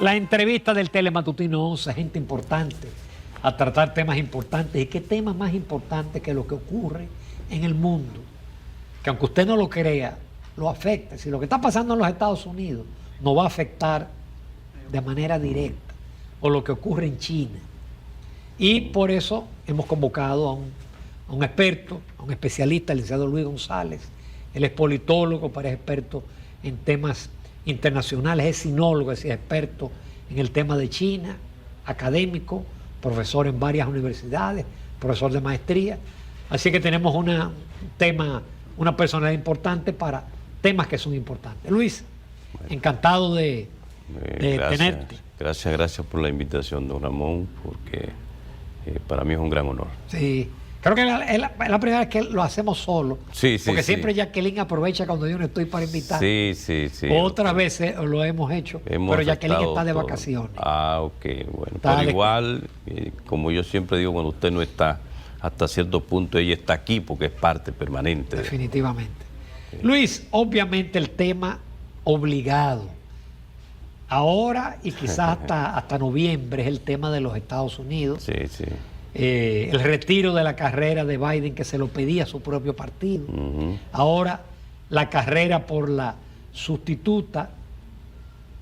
La entrevista del Telematutino 11, gente importante, a tratar temas importantes. ¿Y qué tema más importante que lo que ocurre en el mundo? Que aunque usted no lo crea, lo afecta. Si lo que está pasando en los Estados Unidos no va a afectar de manera directa, o lo que ocurre en China. Y por eso hemos convocado a un experto, a un especialista, el licenciado Luis González. Él es politólogo, pero es experto en temas internacionales, es sinólogo, es experto en el tema de China, académico, profesor en varias universidades, profesor de maestría. Así que tenemos una personalidad importante para temas que son importantes. Luis, encantado de tenerte. Gracias por la invitación, don Ramón, porque para mí es un gran honor. Sí. Creo que es la primera vez que lo hacemos solo. Sí, porque siempre Jacqueline aprovecha cuando yo no estoy para invitar. Sí. Otras veces lo hemos hecho, pero Jacqueline está de vacaciones. Ok, bueno. Pero igual, como yo siempre digo, cuando usted no está, hasta cierto punto ella está aquí porque es parte permanente. Definitivamente. Luis, obviamente el tema obligado ahora y quizás hasta noviembre es el tema de los Estados Unidos. Sí. El retiro de la carrera de Biden, que se lo pedía su propio partido. Ahora la carrera por la sustituta.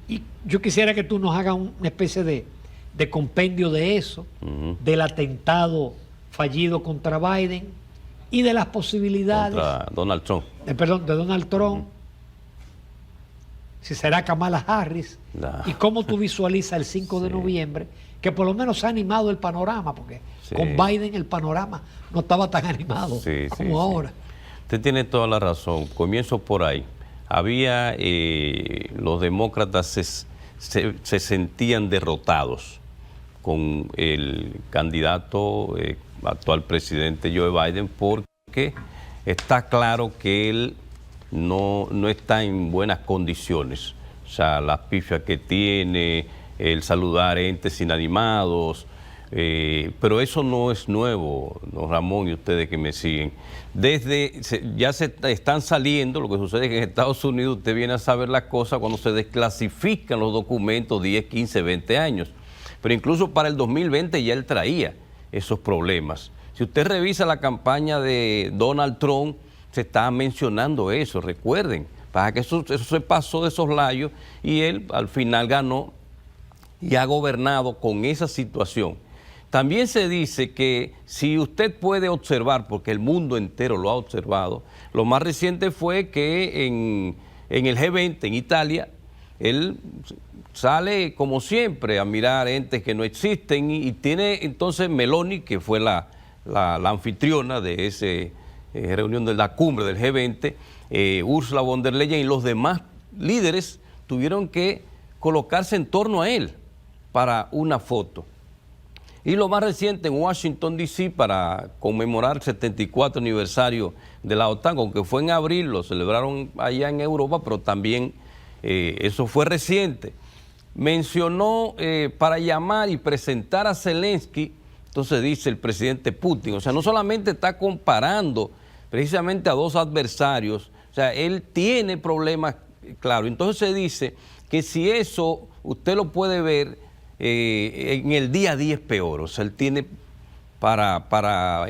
Y yo quisiera que tú nos hagas una especie de compendio de eso, del atentado fallido contra Biden y de las posibilidades. Contra Donald Trump. De Donald Trump. Si será Kamala Harris. Y cómo tú visualizas el 5 de noviembre, que por lo menos se ha animado el panorama, porque con Biden el panorama no estaba tan animado como ahora. Usted tiene toda la razón. Comienzo por ahí. Había, los demócratas se sentían derrotados con el candidato actual presidente Joe Biden, porque está claro que él no está en buenas condiciones. O sea, las pifias que tiene, el saludar entes inanimados, pero eso no es nuevo, don Ramón y ustedes que me siguen. Ya se están saliendo, lo que sucede es que en Estados Unidos usted viene a saber las cosas cuando se desclasifican los documentos 10, 15, 20 años. Pero incluso para el 2020 ya él traía esos problemas. Si usted revisa la campaña de Donald Trump, se está mencionando eso, recuerden, para que eso se pasó de soslayo y él al final ganó y ha gobernado con esa situación. También se dice que si usted puede observar, porque el mundo entero lo ha observado, lo más reciente fue que en el G20 en Italia, él sale como siempre a mirar entes que no existen y tiene entonces Meloni, que fue la anfitriona de esa reunión de la cumbre del G20, Ursula von der Leyen y los demás líderes tuvieron que colocarse en torno a él para una foto. Y lo más reciente en Washington, D.C., para conmemorar el 74 aniversario de la OTAN, aunque fue en abril, lo celebraron allá en Europa, pero también eso fue reciente. Mencionó para llamar y presentar a Zelensky, entonces dice el presidente Putin, o sea, no solamente está comparando precisamente a dos adversarios, o sea, él tiene problemas, claro. Entonces se dice que si eso usted lo puede ver en el día a día es peor, o sea, él tiene para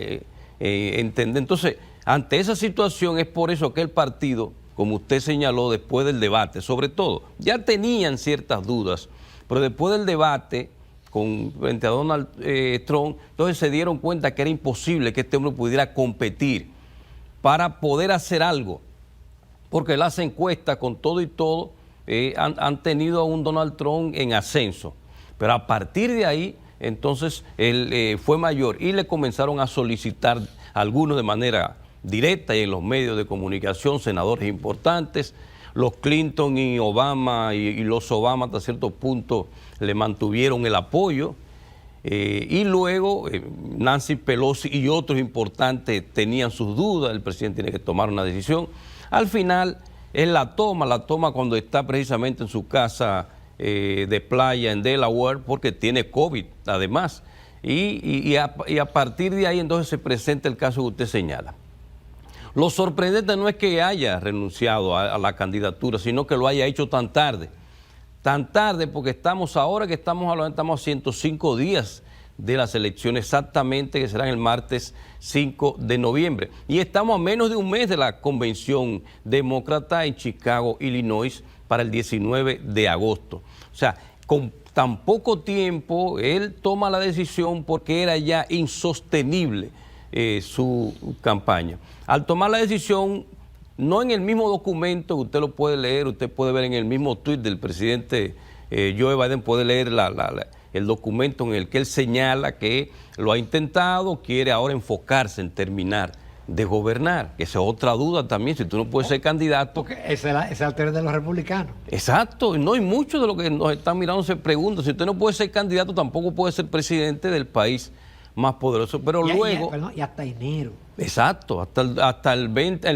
entender. Entonces, ante esa situación es por eso que el partido, como usted señaló después del debate, sobre todo, ya tenían ciertas dudas, pero después del debate frente a Donald Trump, entonces se dieron cuenta que era imposible que este hombre pudiera competir para poder hacer algo, porque las encuestas con todo y todo han tenido a un Donald Trump en ascenso, pero a partir de ahí entonces él fue mayor y le comenzaron a solicitar algunos de manera directa y en los medios de comunicación, senadores importantes, los Clinton y Obama y los Obama hasta cierto punto le mantuvieron el apoyo. Y luego Nancy Pelosi y otros importantes tenían sus dudas, el presidente tiene que tomar una decisión. Al final, él la toma cuando está precisamente en su casa de playa en Delaware, porque tiene COVID además. Y a partir de ahí entonces se presenta el caso que usted señala. Lo sorprendente no es que haya renunciado a la candidatura, sino que lo haya hecho tan tarde. tan tarde, porque estamos ahora que estamos hablando, estamos a 105 días de las elecciones exactamente, que serán el martes 5 de noviembre. Y estamos a menos de un mes de la convención demócrata en Chicago, Illinois, para el 19 de agosto. O sea, con tan poco tiempo, él toma la decisión porque era ya insostenible su campaña. Al tomar la decisión, no en el mismo documento, usted lo puede leer, usted puede ver en el mismo tuit del presidente Joe Biden, puede leer el documento en el que él señala que lo ha intentado, quiere ahora enfocarse en terminar de gobernar. Esa es otra duda también, si tú no puedes ser candidato. Porque ese es el terreno de los republicanos. Exacto, no, y muchos de los que nos están mirando se preguntan, si usted no puede ser candidato, tampoco puede ser presidente del país más poderoso, pero luego... Y hasta enero. Exacto, hasta el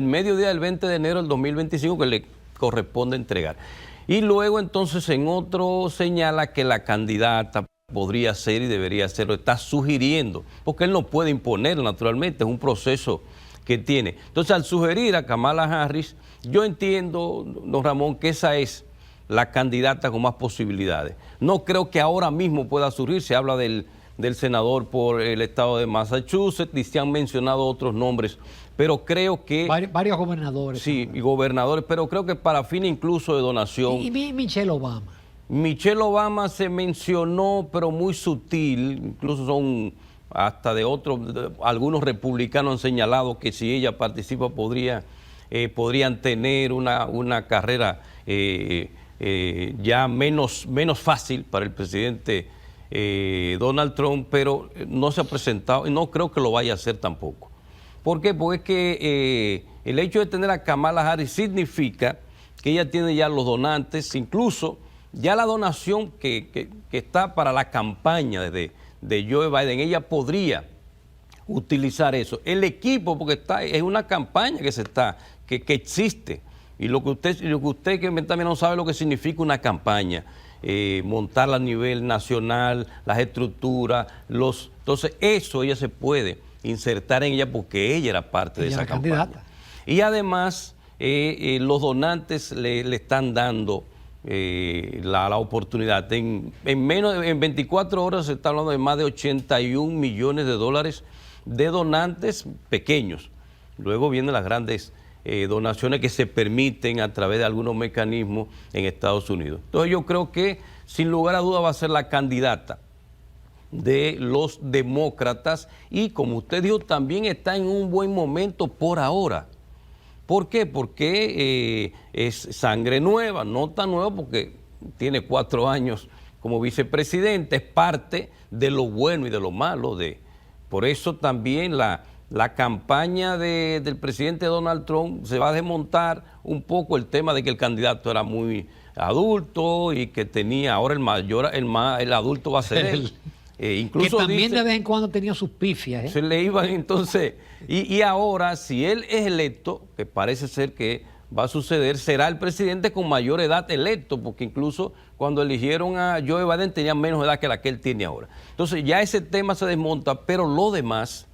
mediodía del 20 de enero del 2025 que le corresponde entregar. Y luego entonces en otro señala que la candidata podría ser y debería ser, lo está sugiriendo, porque él no puede imponer naturalmente, es un proceso que tiene. Entonces al sugerir a Kamala Harris, yo entiendo, don Ramón, que esa es la candidata con más posibilidades. No creo que ahora mismo pueda surgir, se habla del senador por el estado de Massachusetts y se han mencionado otros nombres, pero creo que... Varios gobernadores. Sí, y gobernadores, pero creo que para fin incluso de donación... Y Michelle Obama. Michelle Obama se mencionó, pero muy sutil, incluso son hasta de otros, algunos republicanos han señalado que si ella participa podrían tener una carrera ya menos fácil para el presidente Donald Trump, pero no se ha presentado y no creo que lo vaya a hacer tampoco. ¿Por qué? Porque es que el hecho de tener a Kamala Harris significa que ella tiene ya los donantes, incluso ya la donación que está para la campaña de Joe Biden, ella podría utilizar eso. El equipo, porque es una campaña que existe. Y lo que usted que también no sabe lo que significa una campaña, montarla a nivel nacional, las estructuras, entonces eso ella se puede insertar en ella porque ella era parte de esa campaña. Candidata. Y además los donantes le están dando la oportunidad. En 24 horas se está hablando de más de 81 millones de dólares de donantes pequeños. Luego vienen las grandes donaciones que se permiten a través de algunos mecanismos en Estados Unidos. Entonces yo creo que sin lugar a duda va a ser la candidata de los demócratas y como usted dijo también está en un buen momento por ahora. ¿Por qué? Porque es sangre nueva, no tan nueva porque tiene 4 años como vicepresidente, es parte de lo bueno y de lo malo. Por eso también la campaña del presidente Donald Trump se va a desmontar un poco el tema de que el candidato era muy adulto y que tenía, ahora el adulto va a ser él. Incluso que también de vez en cuando tenía sus pifias. Se le iban entonces, y ahora si él es electo, que parece ser que va a suceder, será el presidente con mayor edad electo, porque incluso cuando eligieron a Joe Biden tenía menos edad que la que él tiene ahora. Entonces ya ese tema se desmonta, pero lo demás,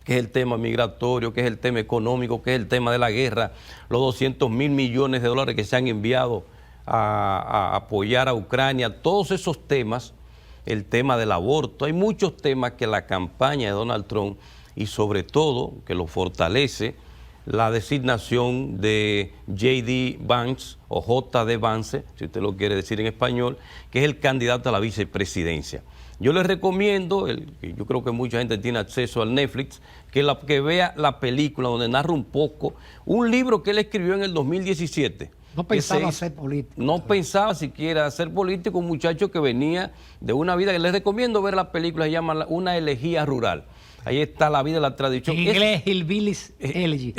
que es el tema migratorio, que es el tema económico, que es el tema de la guerra, los 200 mil millones de dólares que se han enviado a apoyar a Ucrania, todos esos temas, el tema del aborto, hay muchos temas que la campaña de Donald Trump y sobre todo que lo fortalece la designación de J.D. Vance o J.D. Vance, si usted lo quiere decir en español, que es el candidato a la vicepresidencia. Yo les recomiendo, yo creo que mucha gente tiene acceso al Netflix, que vea la película donde narra un poco, un libro que él escribió en el 2017. No pensaba ser político. No pensaba siquiera ser político, un muchacho que venía de una vida, que les recomiendo ver la película, se llama Una elegía rural. Ahí está la vida, la tradición. En inglés, Hillbillies Elegy.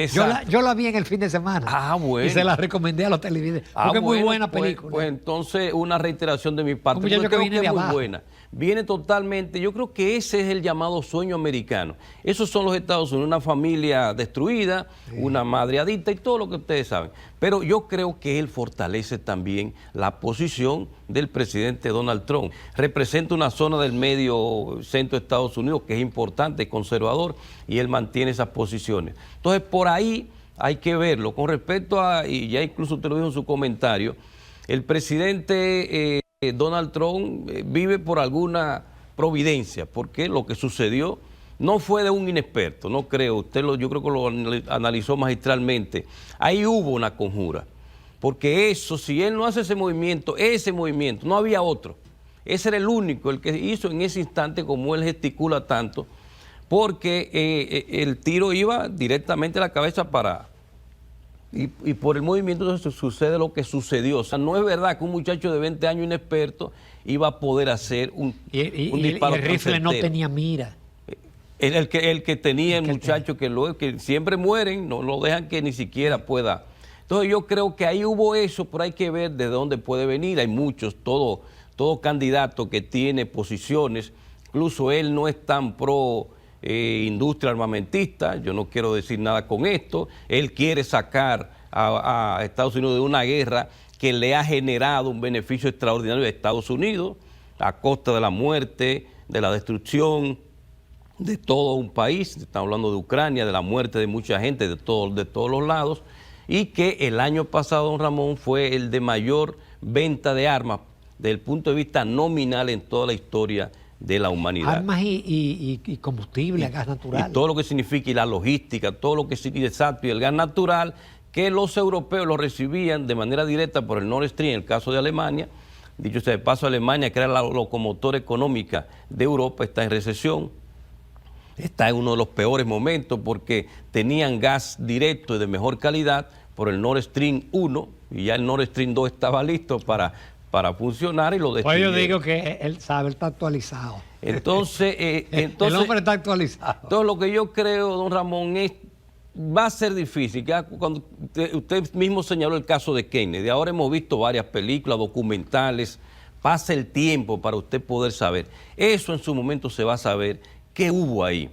Yo la vi en el fin de semana. Ah, bueno. Y se la recomendé a los televidentes. Porque es muy buena película. Pues entonces una reiteración de mi parte. Un muchacho que viene de abajo. Muy buena. Viene totalmente, yo creo que ese es el llamado sueño americano. Esos son los Estados Unidos, una familia destruida, una madre adicta y todo lo que ustedes saben. Pero yo creo que él fortalece también la posición del presidente Donald Trump. Representa una zona del medio centro de Estados Unidos que es importante, conservador, y él mantiene esas posiciones. Entonces, por ahí hay que verlo. Con respecto a, y ya incluso usted lo dijo en su comentario, el presidente Donald Trump vive por alguna providencia, porque lo que sucedió no fue de un inexperto, no creo, yo creo que lo analizó magistralmente. Ahí hubo una conjura, porque eso, si él no hace ese movimiento, no había otro. Ese era el único, el que hizo en ese instante, como él gesticula tanto, porque el tiro iba directamente a la cabeza y por el movimiento entonces sucede lo que sucedió. O sea, no es verdad que un muchacho de 20 años inexperto iba a poder hacer un disparo. El rifle no tenía mira. El que tenía el muchacho, que siempre mueren, no lo dejan que ni siquiera pueda. Entonces yo creo que ahí hubo eso, pero hay que ver de dónde puede venir. Hay muchos, todo candidato que tiene posiciones, incluso él no es tan pro industria armamentista, yo no quiero decir nada con esto. Él quiere sacar a Estados Unidos de una guerra que le ha generado un beneficio extraordinario a Estados Unidos, a costa de la muerte, de la destrucción de todo un país. Estamos hablando de Ucrania, de la muerte de mucha gente de todos los lados, y que el año pasado, don Ramón, fue el de mayor venta de armas desde el punto de vista nominal en toda la historia de la humanidad. Armas y combustible, gas natural. Y todo lo que significa, y la logística, todo lo que significa, exacto, y el gas natural, que los europeos lo recibían de manera directa por el Nord Stream, en el caso de Alemania. Dicho sea de paso, Alemania, que era la locomotora económica de Europa, está en recesión. Está en uno de los peores momentos porque tenían gas directo y de mejor calidad por el Nord Stream 1 y ya el Nord Stream 2 estaba listo para funcionar y lo destruyeron. Pues yo digo que él sabe, él está actualizado. Entonces, el hombre está actualizado. Entonces lo que yo creo, don Ramón, va a ser difícil. Cuando usted mismo señaló el caso de Kennedy, ahora hemos visto varias películas, documentales, pasa el tiempo para usted poder saber. Eso en su momento se va a saber. ¿Qué hubo ahí?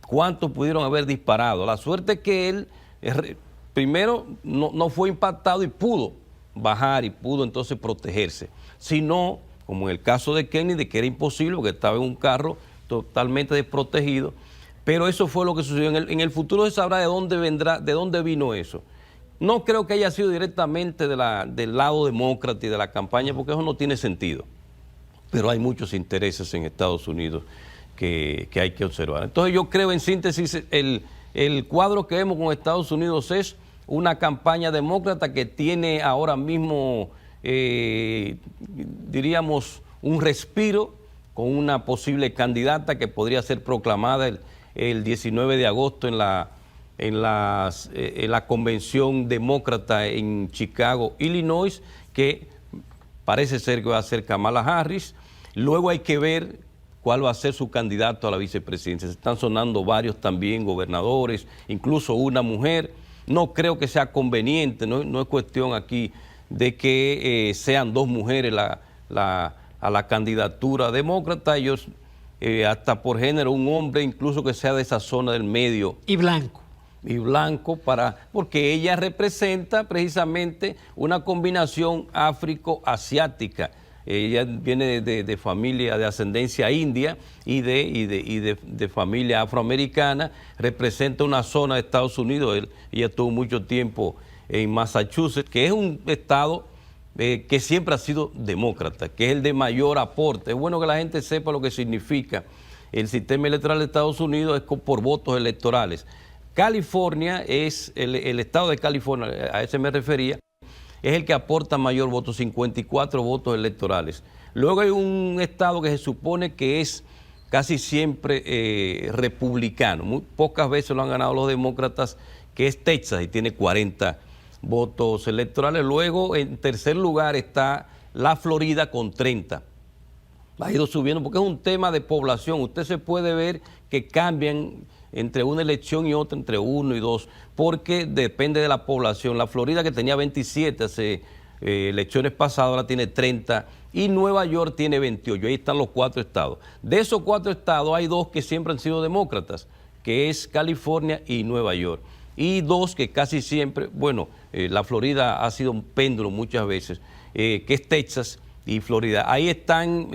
¿Cuántos pudieron haber disparado? La suerte es que él, primero, no fue impactado y pudo bajar y pudo entonces protegerse. Si no, como en el caso de Kennedy, que era imposible porque estaba en un carro totalmente desprotegido, pero eso fue lo que sucedió. En el futuro se sabrá de dónde vino eso. No creo que haya sido directamente del lado demócrata y de la campaña, porque eso no tiene sentido. Pero hay muchos intereses en Estados Unidos que hay que observar. Entonces yo creo, en síntesis, el cuadro que vemos con Estados Unidos es una campaña demócrata que tiene ahora mismo, diríamos, un respiro con una posible candidata que podría ser proclamada el 19 de agosto en la convención demócrata en Chicago, Illinois, que parece ser que va a ser Kamala Harris. Luego hay que ver cuál va a ser su candidato a la vicepresidencia. Se están sonando varios también gobernadores, incluso una mujer. No creo que sea conveniente, no es cuestión aquí de que sean dos mujeres a la candidatura demócrata. Ellos, hasta por género, un hombre incluso que sea de esa zona del medio. Y blanco. Y blanco, porque ella representa precisamente una combinación afro-asiática. Ella viene de familia de ascendencia india y de familia afroamericana, representa una zona de Estados Unidos. Ella estuvo mucho tiempo en Massachusetts, que es un estado que siempre ha sido demócrata, que es el de mayor aporte. Es bueno que la gente sepa lo que significa el sistema electoral de Estados Unidos, es por votos electorales. California es el estado de California, a ese me refería, es el que aporta mayor voto, 54 votos electorales. Luego hay un estado que se supone que es casi siempre republicano, muy pocas veces lo han ganado los demócratas, que es Texas, y tiene 40 votos electorales. Luego, en tercer lugar, está la Florida con 30. Ha ido subiendo porque es un tema de población. Usted se puede ver que cambian entre una elección y otra, entre 1 y 2, porque depende de la población. La Florida, que tenía 27 hace elecciones pasadas, ahora tiene 30, y Nueva York tiene 28. Ahí están los 4 estados. De esos 4 estados hay 2 que siempre han sido demócratas, que es California y Nueva York. Y 2 que casi siempre, la Florida ha sido un péndulo muchas veces, que es Texas y Florida. Ahí están,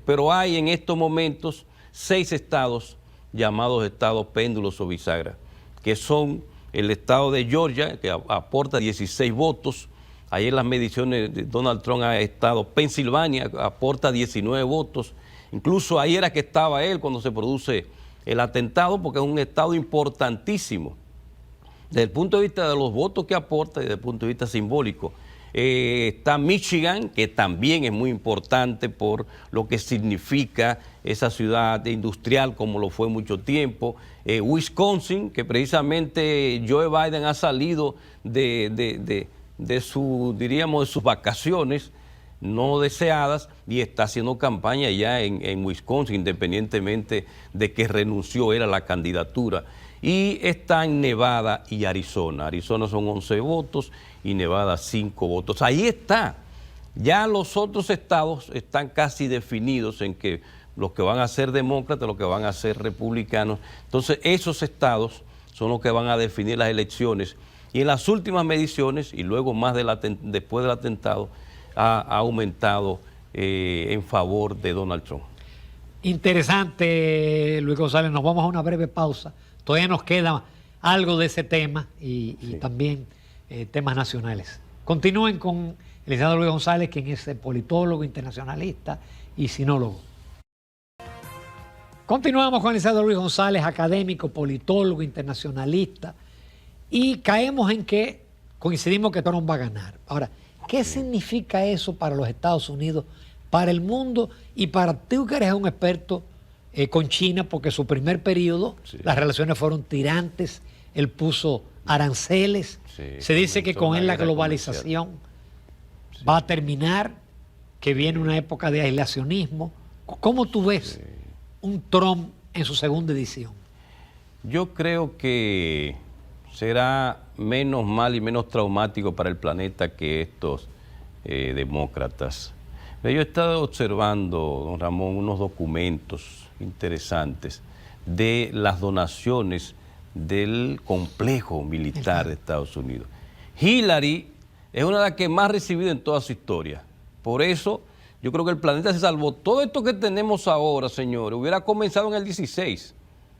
pero hay en estos momentos 6 estados llamados estados péndulos o bisagras, que son el estado de Georgia, que aporta 16 votos, Ayer las mediciones de Donald Trump ha estado, Pensilvania aporta 19 votos, incluso ahí era que estaba él cuando se produce el atentado, porque es un estado importantísimo desde el punto de vista de los votos que aporta y desde el punto de vista simbólico. Está Michigan, que también es muy importante por lo que significa esa ciudad industrial como lo fue mucho tiempo. Wisconsin, que precisamente Joe Biden ha salido de sus vacaciones no deseadas y está haciendo campaña ya en Wisconsin, independientemente de que renunció él a la candidatura. Y está en Nevada y Arizona. Arizona son 11 votos y Nevada 5 votos. Ahí está. Ya los otros estados están casi definidos en que los que van a ser demócratas, los que van a ser republicanos. Entonces esos estados son los que van a definir las elecciones. Y en las últimas mediciones, y luego más después del atentado, ha aumentado en favor de Donald Trump. Interesante, Luis González. Nos vamos a una breve pausa. Todavía nos queda algo de ese tema y también temas nacionales. Continúen con el licenciado Luis González, quien es politólogo, internacionalista y sinólogo. Continuamos con el licenciado Luis González, académico, politólogo, internacionalista, y caemos en que coincidimos que Trump va a ganar. Ahora, ¿qué significa eso para los Estados Unidos, para el mundo y para ti, que eres un experto con China? Porque su primer periodo, las relaciones fueron tirantes, él puso aranceles, se dice que con él la globalización va a terminar, que viene una época de aislacionismo. ¿Cómo tú ves un Trump en su segunda edición? Yo creo que será menos mal y menos traumático para el planeta que estos demócratas. Yo he estado observando, don Ramón, unos documentos interesantes de las donaciones del complejo militar de Estados Unidos. Hillary es una de las que más ha recibido en toda su historia. Por eso yo creo que el planeta se salvó. Todo esto que tenemos ahora, señores, hubiera comenzado en el 16,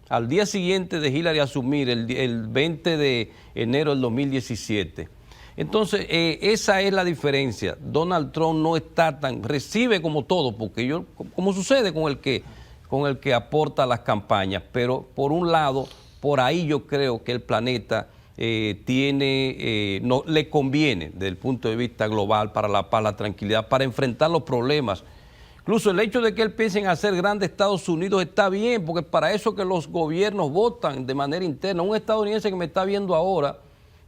al día siguiente de Hillary asumir, el 20 de enero del 2017. Entonces, esa es la diferencia. Donald Trump no está recibe como todo, porque como sucede con el que aporta las campañas, pero por un lado, por ahí yo creo que el planeta no le conviene desde el punto de vista global para la paz, la tranquilidad, para enfrentar los problemas. Incluso el hecho de que él piense en hacer grande Estados Unidos está bien, porque para eso que los gobiernos votan de manera interna. Un estadounidense que me está viendo ahora,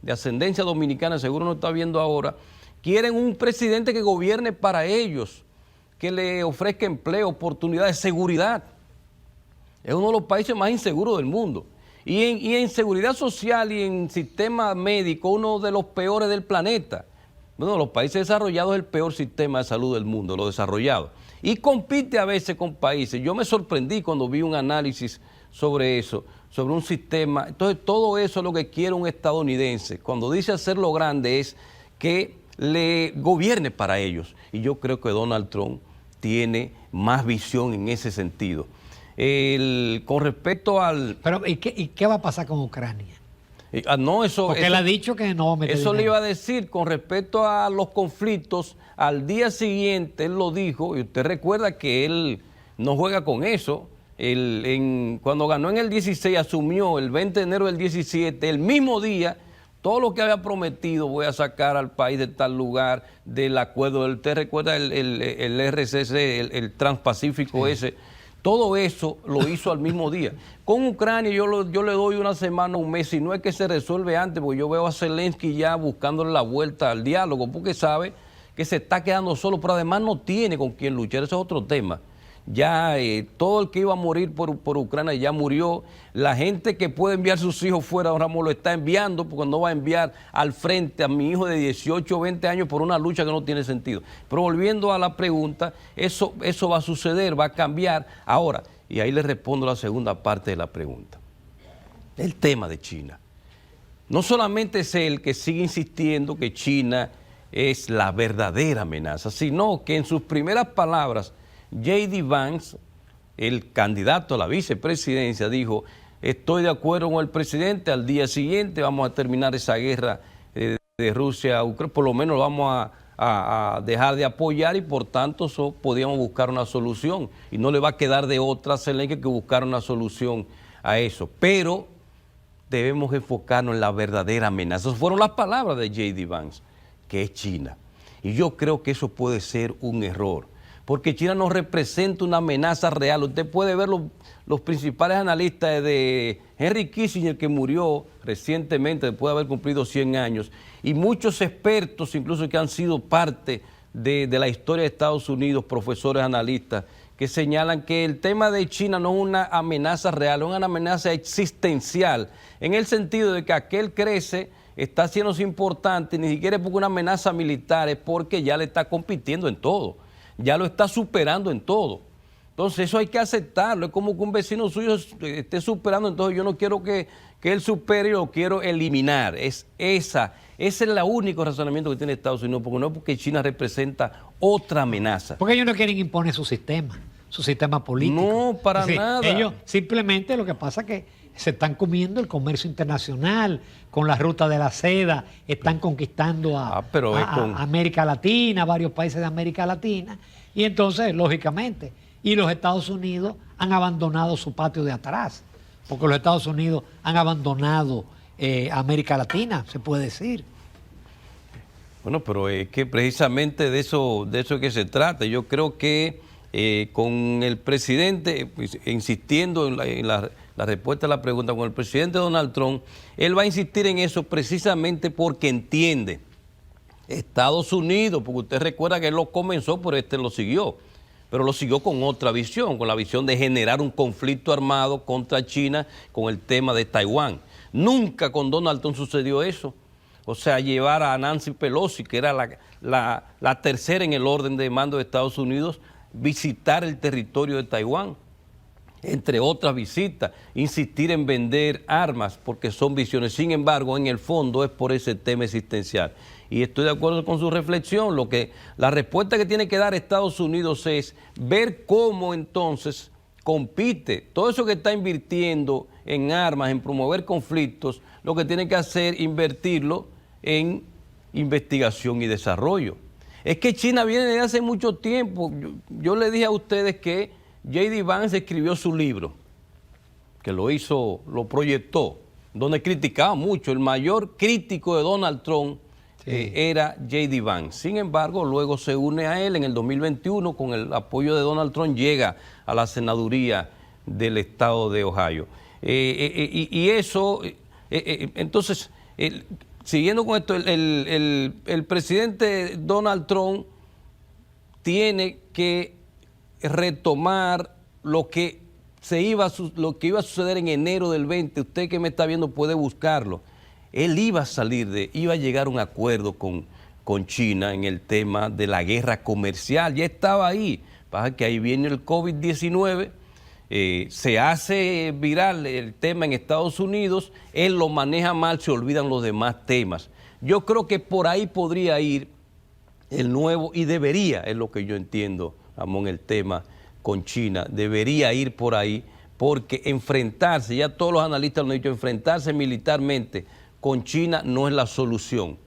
de ascendencia dominicana, seguro no está viendo ahora, quieren un presidente que gobierne para ellos, que le ofrezca empleo, oportunidades, seguridad. Es uno de los países más inseguros del mundo. Y en seguridad social y en sistema médico, uno de los peores del planeta. Bueno, los países desarrollados es el peor sistema de salud del mundo, los desarrollados. Y compite a veces con países. Yo me sorprendí cuando vi un análisis sobre eso, sobre un sistema. Entonces, todo eso es lo que quiere un estadounidense. Cuando dice hacerlo grande es que le gobierne para ellos. Y yo creo que Donald Trump tiene más visión en ese sentido. Con respecto al... Pero, ¿y qué va a pasar con Ucrania? No, porque él ha dicho que no va a meter eso dinero. le iba a decir con respecto a los conflictos. Al día siguiente él lo dijo, y usted recuerda que él no juega con eso. Cuando ganó en el 16, asumió el 20 de enero del 17, el mismo día, todo lo que había prometido, voy a sacar al país de tal lugar, del acuerdo, usted recuerda el RCC, el Transpacífico ese. Todo eso lo hizo al mismo día. Con Ucrania yo le doy una semana, un mes, y no es que se resuelve antes, porque yo veo a Zelensky ya buscándole la vuelta al diálogo, porque sabe que se está quedando solo, pero además no tiene con quién luchar, ese es otro tema. Ya todo el que iba a morir por Ucrania ya murió. La gente que puede enviar sus hijos fuera, don Ramón, lo está enviando, porque no va a enviar al frente a mi hijo de 18 o 20 años por una lucha que no tiene sentido. Pero volviendo a la pregunta, eso va a suceder, va a cambiar. Ahora, y ahí le respondo la segunda parte de la pregunta. El tema de China. No solamente es él que sigue insistiendo que China es la verdadera amenaza, sino que en sus primeras palabras, J.D. Vance, el candidato a la vicepresidencia, dijo: estoy de acuerdo con el presidente, al día siguiente vamos a terminar esa guerra de Rusia a Ucrania, por lo menos lo vamos a dejar de apoyar y por tanto podríamos buscar una solución. Y no le va a quedar de otra a Zelensky que buscar una solución a eso. Pero debemos enfocarnos en la verdadera amenaza. Esas fueron las palabras de J.D. Vance, que es China. Y yo creo que eso puede ser un error, porque China no representa una amenaza real. Usted puede ver los principales analistas de Henry Kissinger, que murió recientemente después de haber cumplido 100 años, y muchos expertos, incluso que han sido parte de la historia de Estados Unidos, profesores analistas, que señalan que el tema de China no es una amenaza real, es una amenaza existencial, en el sentido de que aquel crece, está haciéndose importante, ni siquiera es porque una amenaza militar, es porque ya le está compitiendo en todo, ya lo está superando en todo. Entonces eso hay que aceptarlo, es como que un vecino suyo esté superando, entonces yo no quiero que él supere, lo quiero eliminar. Ese es el único razonamiento que tiene Estados Unidos, porque no es porque China representa otra amenaza. Porque ellos no quieren imponer su sistema político. No, para nada. Ellos simplemente lo que pasa es que se están comiendo el comercio internacional, con la ruta de la seda, están conquistando a América Latina, varios países de América Latina, y entonces, lógicamente, y los Estados Unidos han abandonado su patio de atrás, porque los Estados Unidos han abandonado América Latina, se puede decir. Bueno, pero es que precisamente de eso es que se trata. Yo creo que con el presidente, pues, insistiendo en la respuesta a la pregunta, con el presidente Donald Trump, él va a insistir en eso precisamente porque entiende Estados Unidos, porque usted recuerda que él lo comenzó, pero lo siguió, pero lo siguió con otra visión, con la visión de generar un conflicto armado contra China con el tema de Taiwán. Nunca con Donald Trump sucedió eso. O sea, llevar a Nancy Pelosi, que era la tercera en el orden de mando de Estados Unidos, visitar el territorio de Taiwán, entre otras visitas, insistir en vender armas, porque son visiones. Sin embargo, en el fondo es por ese tema existencial. Y estoy de acuerdo con su reflexión. La respuesta que tiene que dar Estados Unidos es ver cómo entonces compite. Todo eso que está invirtiendo en armas, en promover conflictos, lo que tiene que hacer es invertirlo en investigación y desarrollo. Es que China viene desde hace mucho tiempo. Yo le dije a ustedes que J.D. Vance escribió su libro, que lo proyectó, donde criticaba mucho. El mayor crítico de Donald Trump era J.D. Vance. Sin embargo, luego se une a él en el 2021, con el apoyo de Donald Trump, llega a la senaduría del estado de Ohio. Entonces, siguiendo con esto, el presidente Donald Trump tiene que retomar lo que iba a suceder en enero del 20. Usted que me está viendo puede buscarlo. Él iba a llegar a un acuerdo con China en el tema de la guerra comercial. Ya estaba ahí. Pasa que ahí viene el COVID-19. Se hace viral el tema en Estados Unidos, él lo maneja mal, se olvidan los demás temas. Yo creo que por ahí podría ir el nuevo, y debería, es lo que yo entiendo, Ramón, el tema con China, debería ir por ahí, porque enfrentarse, ya todos los analistas lo han dicho, enfrentarse militarmente con China no es la solución,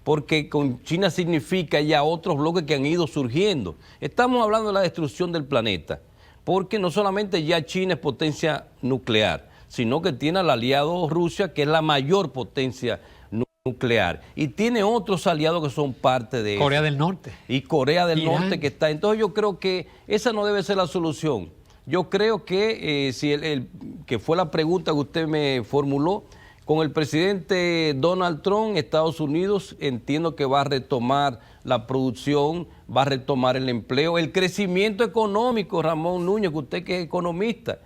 porque con China significa ya otros bloques que han ido surgiendo. Estamos hablando de la destrucción del planeta, porque no solamente ya China es potencia nuclear, sino que tiene al aliado Rusia, que es la mayor potencia nuclear, y tiene otros aliados que son parte de Corea del Norte. Y Corea del Norte que está. Entonces yo creo que esa no debe ser la solución. Yo creo que, que fue la pregunta que usted me formuló, con el presidente Donald Trump, Estados Unidos, entiendo que va a retomar la producción, va a retomar el empleo, el crecimiento económico, Ramón Núñez, que usted que es economista.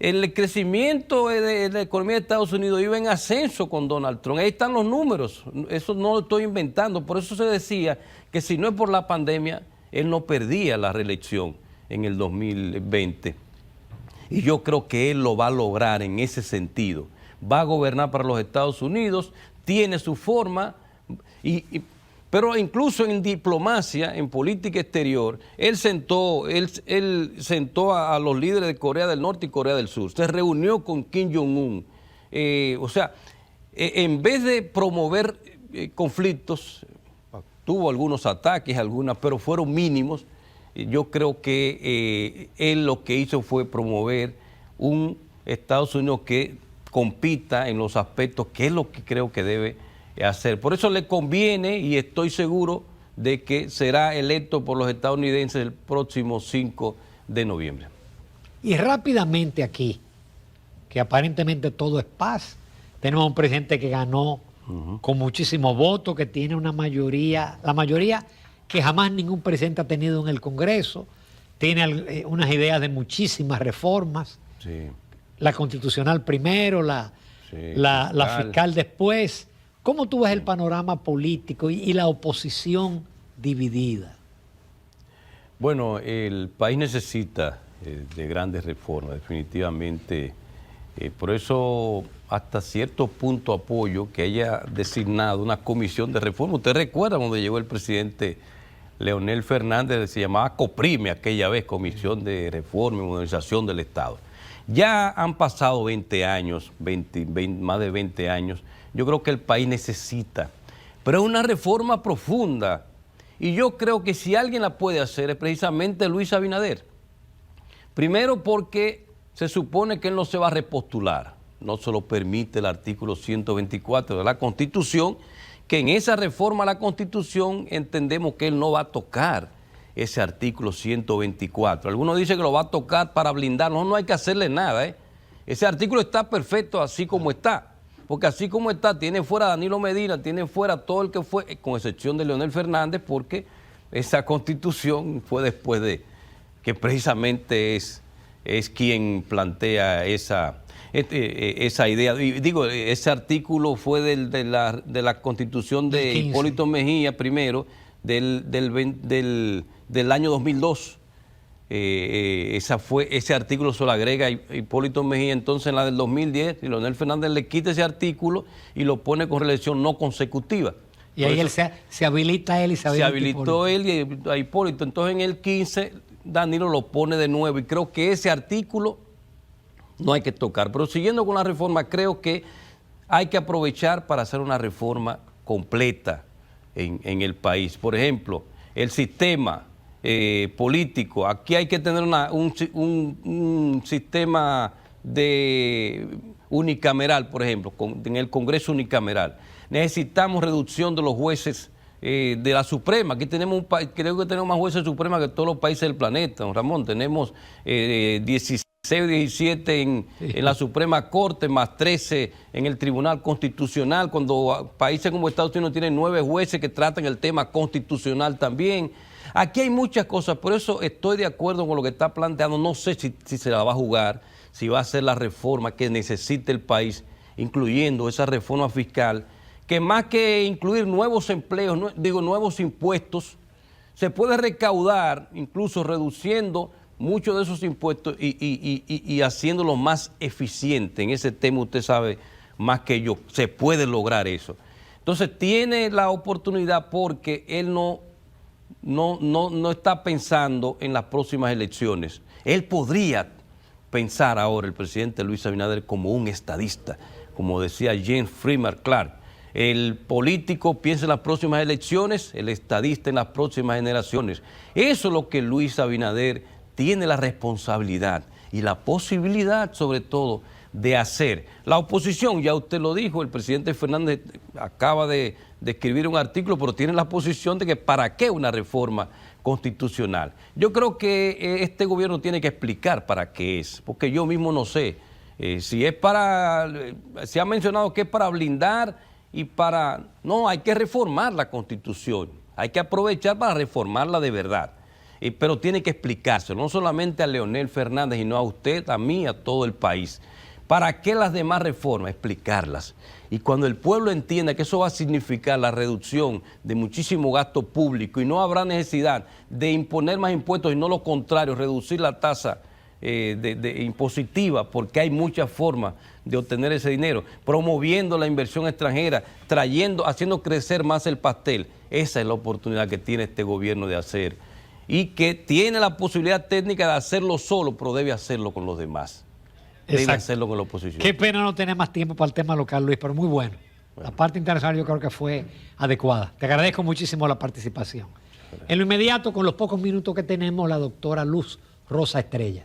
El crecimiento de la economía de Estados Unidos iba en ascenso con Donald Trump. Ahí están los números, eso no lo estoy inventando. Por eso se decía que si no es por la pandemia, él no perdía la reelección en el 2020. Y yo creo que él lo va a lograr en ese sentido. Va a gobernar para los Estados Unidos, tiene su forma, pero incluso en diplomacia, en política exterior, él sentó a los líderes de Corea del Norte y Corea del Sur, se reunió con Kim Jong-un. En vez de promover conflictos, tuvo algunos ataques, pero fueron mínimos. Yo creo que él lo que hizo fue promover un Estados Unidos que compita en los aspectos, que es lo que creo que debe hacer. Por eso le conviene, y estoy seguro de que será electo por los estadounidenses el próximo 5 de noviembre. Y rápidamente aquí, que aparentemente todo es paz, tenemos un presidente que ganó con muchísimos votos, que tiene una mayoría, la mayoría que jamás ningún presidente ha tenido en el Congreso, tiene unas ideas de muchísimas reformas, Sí. la constitucional primero, la fiscal después. ¿Cómo tú ves el panorama político y la oposición dividida? Bueno, el país necesita de grandes reformas, definitivamente. Por eso, hasta cierto punto apoyo que haya designado una comisión de reforma. Usted recuerda cuando llegó el presidente Leonel Fernández, se llamaba COPRIME aquella vez, Comisión de Reforma y Modernización del Estado. Ya han pasado 20 años, más de 20 años. Yo creo que el país necesita, pero es una reforma profunda. Y yo creo que si alguien la puede hacer es precisamente Luis Abinader. Primero porque se supone que él no se va a repostular. No se lo permite el artículo 124 de la Constitución, que en esa reforma a la Constitución entendemos que él no va a tocar ese artículo 124. Algunos dicen que lo va a tocar para blindarlo. No, no hay que hacerle nada. Ese artículo está perfecto así como está. Porque así como está, tiene fuera a Danilo Medina, tiene fuera todo el que fue, con excepción de Leonel Fernández, porque esa Constitución fue después de que precisamente es quien plantea esa idea. Y digo, ese artículo fue de la Constitución de Hipólito Mejía primero, del año 2002. Ese artículo se lo agrega Hipólito Mejía. Entonces en la del 2010, y Leonel Fernández le quita ese artículo y lo pone con reelección no consecutiva. Y por ahí él se habilita él y se habilitó él y a Hipólito. Entonces en el 15 Danilo lo pone de nuevo y creo que ese artículo no hay que tocar. Pero siguiendo con la reforma, creo que hay que aprovechar para hacer una reforma completa en el país. Por ejemplo, el sistema político. Aquí hay que tener un sistema unicameral, por ejemplo, en el Congreso unicameral. Necesitamos reducción de los jueces de la Suprema. Aquí tenemos creo que tenemos más jueces supremas que todos los países del planeta, don Ramón. Tenemos 16 o 17 en la Suprema Corte, más 13 en el Tribunal Constitucional, cuando países como Estados Unidos tienen 9 jueces que tratan el tema constitucional también. Aquí hay muchas cosas, por eso estoy de acuerdo con lo que está planteando. No sé si se la va a jugar, si va a hacer la reforma que necesita el país, incluyendo esa reforma fiscal, que más que incluir nuevos empleos, nuevos impuestos, se puede recaudar, incluso reduciendo muchos de esos impuestos y haciéndolos más eficientes. En ese tema usted sabe más que yo, se puede lograr eso. Entonces tiene la oportunidad porque él no está pensando en las próximas elecciones. Él podría pensar ahora, el presidente Luis Abinader, como un estadista, como decía James Freeman Clark. El político piensa en las próximas elecciones, el estadista en las próximas generaciones. Eso es lo que Luis Abinader tiene la responsabilidad y la posibilidad, sobre todo, de hacer. La oposición, ya usted lo dijo, el presidente Fernández acaba de escribir un artículo, pero tiene la posición de que ¿para qué una reforma constitucional? Yo creo que este gobierno tiene que explicar para qué es, porque yo mismo no sé si es para, se ha mencionado que es para blindar y para, no, hay que reformar la Constitución, hay que aprovechar para reformarla de verdad. Pero tiene que explicarse, no solamente a Leonel Fernández, sino a usted, a mí, a todo el país. ¿Para qué las demás reformas? Explicarlas. Y cuando el pueblo entienda que eso va a significar la reducción de muchísimo gasto público y no habrá necesidad de imponer más impuestos y no lo contrario, reducir la tasa impositiva, porque hay muchas formas de obtener ese dinero, promoviendo la inversión extranjera, haciendo crecer más el pastel. Esa es la oportunidad que tiene este gobierno de hacer y que tiene la posibilidad técnica de hacerlo solo, pero debe hacerlo con los demás. Debe hacerlo con la oposición. Qué pena no tener más tiempo para el tema local, Luis, pero muy bueno. La parte internacional yo creo que fue adecuada. Te agradezco muchísimo la participación. En lo inmediato, con los pocos minutos que tenemos, la doctora Luz Rosa Estrella.